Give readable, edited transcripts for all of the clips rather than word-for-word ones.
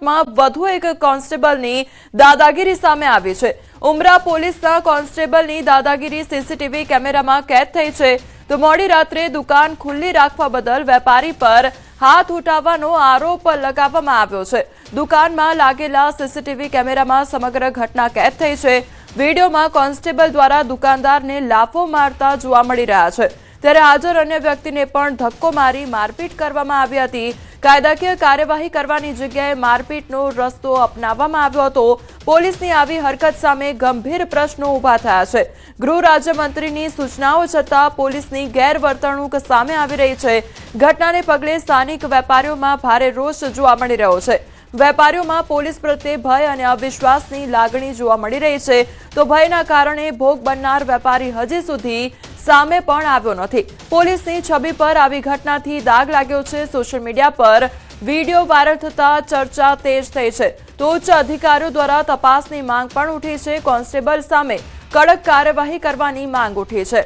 સુરતમાં વધુ એક કોન્સ્ટેબલની દાદાગીરી સામે આવી છે। ઉમરા પોલીસના કોન્સ્ટેબલની દાદાગીરી સીસીટીવી કેમેરામાં કેદ થઈ છે। તો મોડી રાત્રે દુકાન ખુલ્લી રાખવા બદલ વેપારી પર હાથ ઉઠાવવાનો આરોપ લગાવવામાં આવ્યો છે। દુકાનમાં લાગેલા સીસીટીવી કેમેરામાં સમગ્ર ઘટના કેદ થઈ છે। વિડીયોમાં કોન્સ્ટેબલ દ્વારા દુકાનદારને લાફો મારતા જોવા મળી રહ્યા છે। ત્યારે હાજર અન્ય વ્યક્તિને પણ ધક્કો મારી મારપીટ કરવામાં આવી હતી। કાયદાકીય કાર્યવાહી કરવાની જગ્યાએ મારપીટનો રસ્તો અપનાવવામાં આવ્યો હતો। પોલીસની આવી હરકત સામે ગંભીર પ્રશ્નો ઊભા થયા છે। ગૃહ રાજ્યમંત્રીની સૂચનાઓ છતાં પોલીસની ગેરવર્તણૂક સામે આવી રહી છે। ઘટનાને પગલે સ્થાનિક વેપારીઓમાં ભારે રોષ જોવા મળી રહ્યો છે। વેપારીઓમાં પોલીસ પ્રત્યે ભય અને અવિશ્વાસની લાગણી જોવા મળી રહી છે। તો ભયના કારણે ભોગ બનનાર વેપારી હજી સુધી સામે પણ આવ્યો નથી। પોલીસની છબી પર આવી ઘટનાથી દાગ લાગ્યો છે। સોશિયલ મીડિયા પર વિડીયો વાયરલ થતા ચર્ચા તેજ થઈ છે। તો ઉચ્ચ અધિકારીઓ દ્વારા તપાસની માંગ પણ ઉઠી છે। કોન્સ્ટેબલ સામે કડક કાર્યવાહી કરવાની માંગ ઉઠી છે।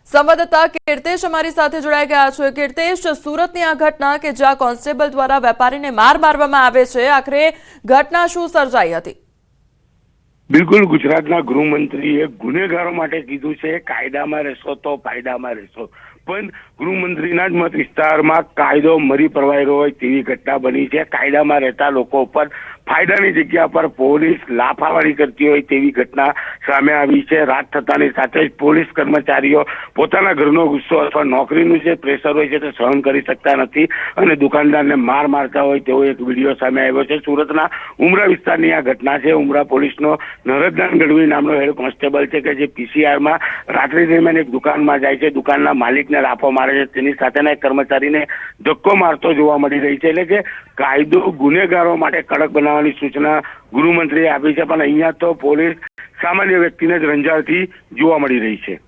સંવાદદાતા કીર્તેશ અમારી સાથે જોડાઈ ગયા છે। કીર્તેશ, સુરતની આ ઘટના કે જ્યાં કોન્સ્ટેબલ દ્વારા વેપારીને માર મારવામાં આવે છે, આખરે ઘટના શું સર્જાઈ હતી? બિલકુલ, ગુજરાતના ગૃહમંત્રીએ ગુનેગારો માટે કીધું છે કાયદામાં રહેશો તો ફાયદામાં રહેશો, પણ ગૃહમંત્રીના જ મત વિસ્તારમાં કાયદો મરી પરવાયેલો હોય તેવી ઘટના બની છે। કાયદામાં રહેતા લોકો ઉપર ફાયદાની જગ્યા પર પોલીસ લાફાવારી કરતી હોય તેવી ઘટના સામે આવી છે। રાત થતાની સાથે જ પોલીસ કર્મચારીઓ પોતાના ઘરનો ગુસ્સો અથવા નોકરીનું જે પ્રેશર હોય છે તે સહન કરી શકતા નથી અને દુકાનદારને માર મારતા હોય તેવો એક વિડીયો સામે આવ્યો છે। સુરતના ઉમરા વિસ્તારની આ ઘટના છે। ઉમરા પોલીસનો નરદદાન ગઢવી નામનો હેડ કોન્સ્ટેબલ છે કે જે પીસીઆરમાં રાત્રિ દરમિયાન એક દુકાનમાં જાય છે, દુકાનના માલિકને લાફો મારે છે, તેની સાથેના એક કર્મચારીને ધક્કો મારતો જોવા મળી રહી છે। એટલે કે કાયદો ગુનેગારો માટે કડક બનાવવાની સૂચના ગૃહમંત્રીએ આપી છે, પણ અહીંયા તો પોલીસ સામાન્ય વ્યક્તિને જ રંજાડતી જોવા મળી રહી છે।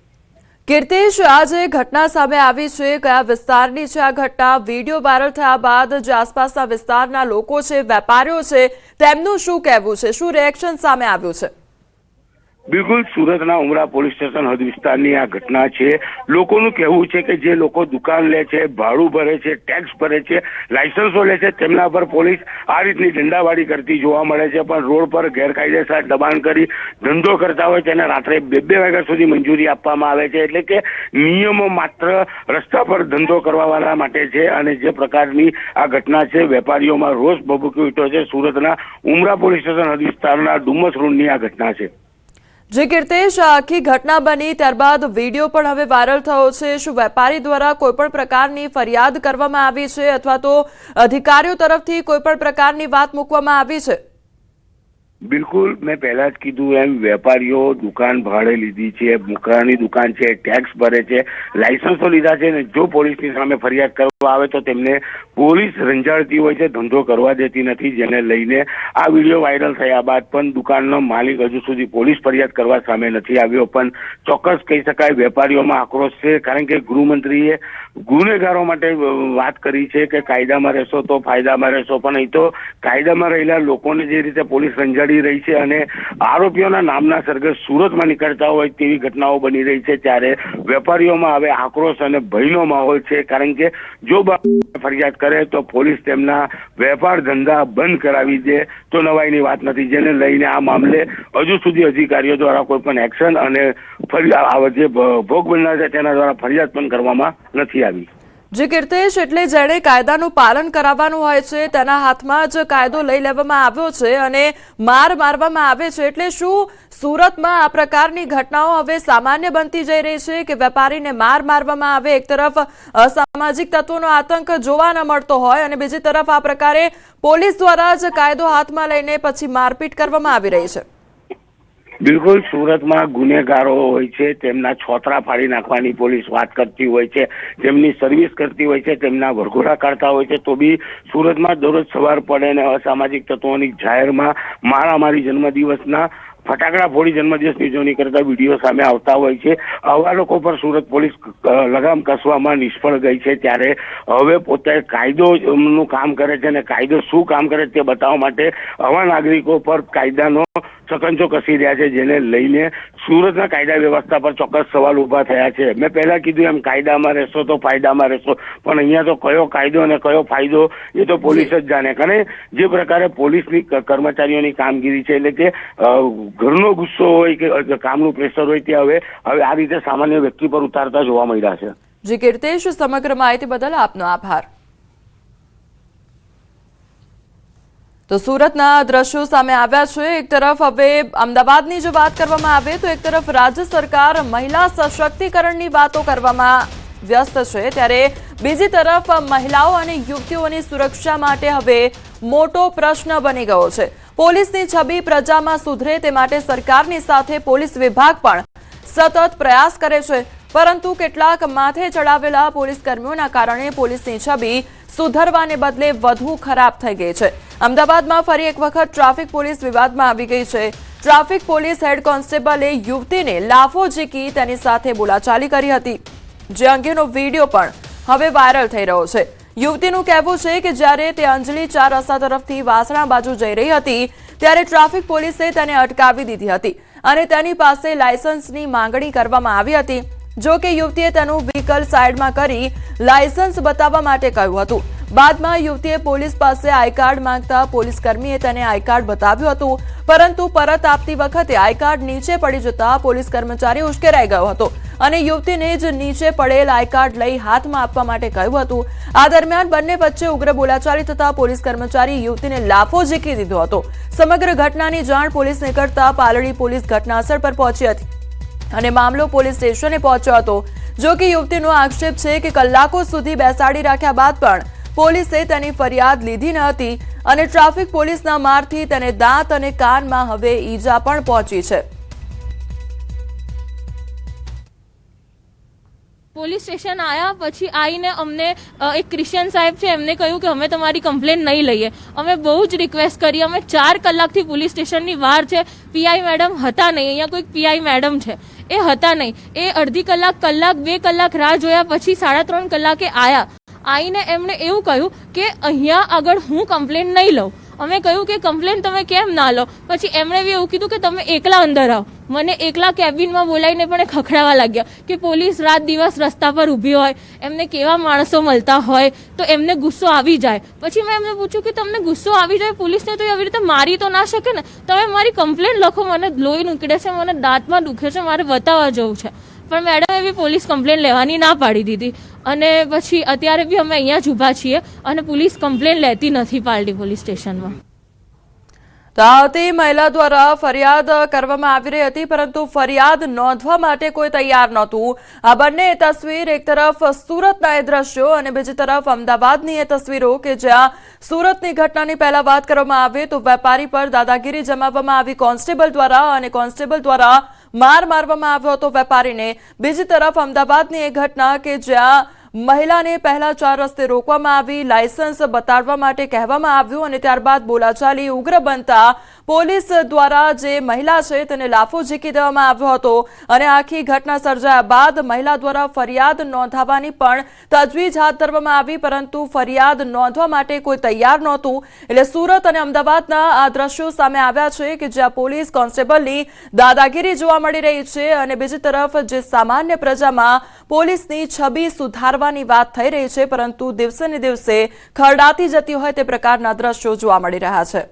કીર્તેશ, આ જે ઘટના સામે આવી છે, કયા વિસ્તારની છે આ ઘટના? વિડીયો વાયરલ થયા બાદ જે આસપાસના વિસ્તારના લોકો છે, વેપારીઓ છે, તેમનું શું કહેવું છે? શું રિએક્શન સામે આવ્યું છે? બિલકુલ, સુરતના ઉમરા પોલીસ સ્ટેશન હદ વિસ્તારની આ ઘટના છે। લોકોનું કહેવું છે કે જે લોકો દુકાન લે છે, ભાડું ભરે છે, ટેક્સ ભરે છે, લાયસન્સો લે છે, તેમના પર પોલીસ આ રીતની દંડાવાળી કરતી જોવા મળે છે, પણ રોડ પર ગેરકાયદેસર દબાણ કરી ધંધો કરતા હોય તેને રાત્રે 2 વાગ્યા સુધી મંજૂરી આપવામાં આવે છે। એટલે કે નિયમો માત્ર રસ્તા પર ધંધો કરવાવાળા માટે છે અને જે પ્રકારની આ ઘટના છે, વેપારીઓમાં રોષ ભભૂકી ઉઠ્યો છે। સુરતના ઉમરા પોલીસ સ્ટેશન હદ વિસ્તારના ડુમસ રોડની આ ઘટના છે। જે કીર્તેશ, આખી ઘટના બની ત્યારબાદ વિડીયો પણ હવે વાયરલ થયો છે। શું વેપારી દ્વારા કોઈ પણ પ્રકારની ફરિયાદ કરવામાં આવી છે અથવા તો અધિકારીઓ તરફથી કોઈ પણ પ્રકારની વાત મૂકવામાં આવી છે? બિલકુલ, મેં પહેલા જ કીધું એમ વેપારીઓ દુકાન ભાડે લીધી છે, મુકરાની દુકાન છે, ટેક્સ ભરે છે, લાયસન્સો લીધા છે ને જો પોલીસની સામે ફરિયાદ કરવા આવે તો તેમને પોલીસ રંજાડતી હોય છે, ધંધો કરવા દેતી નથી, જેને લઈને આ વિડીયો વાયરલ થયા બાદ પણ દુકાનનો માલિક હજુ સુધી પોલીસ ફરિયાદ કરવા સામે નથી આવ્યો। પણ ચોક્કસ કહી શકાય વેપારીઓમાં આક્રોશ છે, કારણ કે ગૃહમંત્રીએ ગુનેગારો માટે વાત કરી છે કે કાયદામાં રહેશો તો ફાયદામાં રહેશો, પણ અહીં તો કાયદામાં રહેલા લોકોને જે રીતે પોલીસ રંજાડી રહી છે અને આરોપીઓના નામના સરઘસ સુરતમાં નીકળતા હોય તેવી ઘટનાઓ બની રહી છે, ત્યારે વેપારીઓમાં હવે આક્રોશ અને ભયનો માહોલ છે। કારણ કે જો ફરિયાદ કરે તો પોલીસ તેમના વેપાર ધંધા બંધ કરાવી દે તો નવાઈની વાત નથી, જેને લઈને આ મામલે હજુ સુધી અધિકારીઓ દ્વારા કોઈ પણ એક્શન અને ફરિયાદ જે ભોગ બનનાર છે તેના દ્વારા ફરિયાદ પણ કરવામાં નથી આવી। જે કીર્તેશ, એટલે જેણે કાયદાનું પાલન કરાવવાનું હોય છે તેના હાથમાં જ કાયદો લઈ લેવામાં આવ્યો છે અને માર મારવામાં આવે છે। એટલે શું સુરતમાં આ પ્રકારની ઘટનાઓ હવે સામાન્ય બનતી જઈ રહી છે કે વેપારીને માર મારવામાં આવે? એક તરફ અસામાજિક તત્વોનો આતંક જોવા ન મળતો હોય અને બીજી તરફ આ પ્રકારે પોલીસ દ્વારા જ કાયદો હાથમાં લઈને પછી મારપીટ કરવામાં આવી રહી છે। બિલકુલ, સુરતમાં ગુનેગારો હોય છે તેમના છોતરા ફાડી નાખવાની પોલીસ વાત કરતી હોય છે, તેમની સર્વિસ કરતી હોય છે, તેમના વરઘોડા કાઢતા હોય છે, તો બી સુરતમાં દરરોજ સવાર પડે ને અસામાજિક તત્વોની જાહેરમાં મારામારી જન્મદિવસના ફટાકડા ફોડી જન્મદિવસની ઉજવણી કરતા વિડીયો સામે આવતા હોય છે. આવા લોકો પર સુરત પોલીસ લગામ કસવામાં નિષ્ફળ ગઈ છે. ત્યારે હવે પોતે કાયદોનું કામ કરે છે અને કાયદો શું કામ કરે તે બતાવવા માટે આવા નાગરિકો પર કાયદાનો સકંજો કસી રહ્યા છે, જેને લઈને સુરતના કાયદા વ્યવસ્થા પર ચોક્કસ સવાલ ઉભા થયા છે. મેં પહેલા કીધું એમ કાયદામાં રહેશો તો ફાયદામાં રહેશો, પણ અહીંયા તો કયો કાયદો અને કયો ફાયદો એ તો પોલીસ જ જાણે. કારણ જે પ્રકારે પોલીસની કર્મચારીઓની કામગીરી છે, એટલે કે ઘરનો ગુસ્સો હોય કે કામનું પ્રેશર હોય, તે હવે આ રીતે સામાન્ય વ્યક્તિ પર ઉતારતા જોવા મળ્યા છે. જી કીર્તેશ, સમગ્ર માહિતી બદલ આપનો આભાર. તો સુરતના દ્રશ્યો સામે આવ્યા છે. એક તરફ હવે અમદાવાદની જો વાત કરવામાં આવે તો એક તરફ રાજ્ય સરકાર મહિલા સશક્તિકરણની વાતો કરવામાં વ્યસ્ત છે, ત્યારે બીજી તરફ મહિલાઓ અને યુવતીઓની સુરક્ષા માટે હવે મોટો પ્રશ્ન બની ગયો છે. પોલીસની છબી પ્રજામાં સુધરે તે માટે સરકારની સાથે પોલીસ વિભાગ પણ સતત પ્રયાસ કરે છે, પરંતુ કેટલાક માથે ચડાવેલા પોલીસ કર્મીઓના કારણે પોલીસની છબી સુધરવાને બદલે વધુ ખરાબ થઈ ગઈ છે. અમદાવાદમાં ફરી એક વખત ટ્રાફિક પોલીસ વિવાદમાં આવી ગઈ છે. ટ્રાફિક પોલીસ હેડ કોન્સ્ટેબલે યુવતીને લાફો ઝીકી તેની સાથે બોલાચાલી કરી હતી, જે અંગેનો વિડીયો પણ હવે વાયરલ થઈ રહ્યો છે. યુવતીનું કહેવું છે કે જ્યારે તે અંજલિ 4 રસ્તા તરફથી વાસણા બાજુ જઈ રહી હતી, ત્યારે ટ્રાફિક પોલીસે તેને અટકાવી દીધી હતી અને તેની પાસે લાયસન્સની માંગણી કરવામાં આવી હતી. જો કે યુવતીએ તેનું વ્હીકલ સાઈડમાં કરી લાયસન્સ બતાવવા માટે કહ્યું હતું. બાદમાં યુવતીએ પોલીસ પાસે આઈ કાર્ડ માંગતા પોલીસ કર્મીએ તેને આઈ કાર્ડ બતાવ્યું હતું, પરંતુ પરત આપતી વખતે આઈ કાર્ડ નીચે પડી જતા પોલીસ કર્મચારી ઉશ્કેરાઈ ગયો હતો અને યુવતીને જ નીચે પડેલ આઈ કાર્ડ લઈ હાથમાં આપવા માટે કહ્યું હતું. આ દરમિયાન બંને વચ્ચે ઉગ્ર બોલાચાલી થતા પોલીસ કર્મચારી યુવતીને લાફો ઝીકી દીધો હતો. સમગ્ર ઘટનાની જાણ પોલીસને કરતા પાલડી પોલીસ ઘટનાસ્થળ પર પહોંચી હતી અને મામલો પોલીસ સ્ટેશને પહોંચ્યો હતો. જો કે યુવતીનો આક્ષેપ છે કે કલાકો સુધી બેસાડી રાખ્યા બાદ પણ પોલીસે તેની ફરિયાદ લીધી ન હતી અને ટ્રાફિક પોલીસના મારથી તેને દાંત અને કાનમાં હવે ઈજા પણ પહોંચી છે. પોલીસ સ્ટેશન આવ્યા પછી આવીને અમને એક ક્રિશ્ચિયન સાહેબ છે, એમને કહ્યું કે અમે તમારી કમ્પ્લેન નહીં લઈએ. અમે બહુ જ રિક્વેસ્ટ કરી, અમે 4 કલાકથી પોલીસ સ્ટેશનની બહાર છે. પીઆઈ મેડમ હતા નહીં, અહીંયા કોઈક પીઆઈ મેડમ છે એ હતા નહીં. એ અડધી કલાક 2 કલાક રાહ જોયા પછી 3.5 કલાકે આવ્યા. આવીને એમણે એવું કહ્યું કે અહીંયા આગળ હું કમ્પ્લેન નહીં લઉં. અમે કહ્યું કે કમ્પ્લેન તમે કેમ ના લો? પછી એમણે બી એવું કીધું કે તમે એકલા અંદર આવો. મને એકલા કેબિનમાં બોલાવીને પણ ખખડાવા લાગ્યા કે પોલીસ રાત દિવસ રસ્તા પર ઊભી હોય, એમને કેવા માણસો મળતા હોય તો એમને ગુસ્સો આવી જાય. પછી મેં એમને પૂછ્યું કે તમને ગુસ્સો આવી જાય પોલીસને તો આવી રીતે મારી તો ના શકે ને, તમે મારી કમ્પ્લેન લખો, મને લોહી નીકળે છે, મને દાંતમાં દુખે છે, મારે બતાવવા જવું છે. પણ મેડમે બી પોલીસ કમ્પ્લેન લેવાની ના પાડી દીધી અને પછી અત્યારે બી અમે અહીંયા જ ઊભા છીએ અને પોલીસ કમ્પ્લેન લેતી નથી પાલડી પોલીસ સ્ટેશનમાં. તો આવતી મહિલા દ્વારા ફરિયાદ કરવામાં આવી રહી હતી, પરંતુ ફરિયાદ નોંધવા માટે કોઈ તૈયાર નહોતું. આ બંને તસવીર, એક તરફ સુરતના એ દ્રશ્યો અને બીજી તરફ અમદાવાદની એ તસવીરો કે જ્યાં સુરતની ઘટનાની પહેલા વાત કરવામાં આવે તો વેપારી પર દાદાગીરી જમાવવામાં આવી કોન્સ્ટેબલ દ્વારા અને કોન્સ્ટેબલ દ્વારા માર મારવામાં આવ્યો હતો વેપારીને. બીજી તરફ અમદાવાદની એ ઘટના કે જ્યાં મહિલાને પહેલા 4 રસ્તે રોકવામાં આવી, લાયસન્સ બતાડવા માટે કહેવામાં આવ્યું અને ત્યારબાદ બોલાચાલી ઉગ્ર બનતા પોલીસ દ્વારા જે મહિલા છે તેને લાફો ઝીકી દેવામાં આવ્યો હતો અને આખી ઘટના સર્જાયા બાદ મહિલા દ્વારા ફરિયાદ નોંધાવવાની પણ તજવીજ હાથ ધરવામાં આવી, પરંતુ ફરિયાદ નોંધવા માટે કોઈ તૈયાર નહોતું. એટલે સુરત અને અમદાવાદના આ દ્રશ્યો સામે આવ્યા છે કે જ્યાં પોલીસ કોન્સ્ટેબલની દાદાગીરી જોવા મળી રહી છે અને બીજી તરફ જે સામાન્ય પ્રજામાં પોલીસની છબી સુધારવાની વાત થઈ રહી છે, પરંતુ દિવસે ને દિવસે ખરડાતી જતી હોય તે પ્રકારના દ્રશ્યો જોવા મળી રહ્યા છે.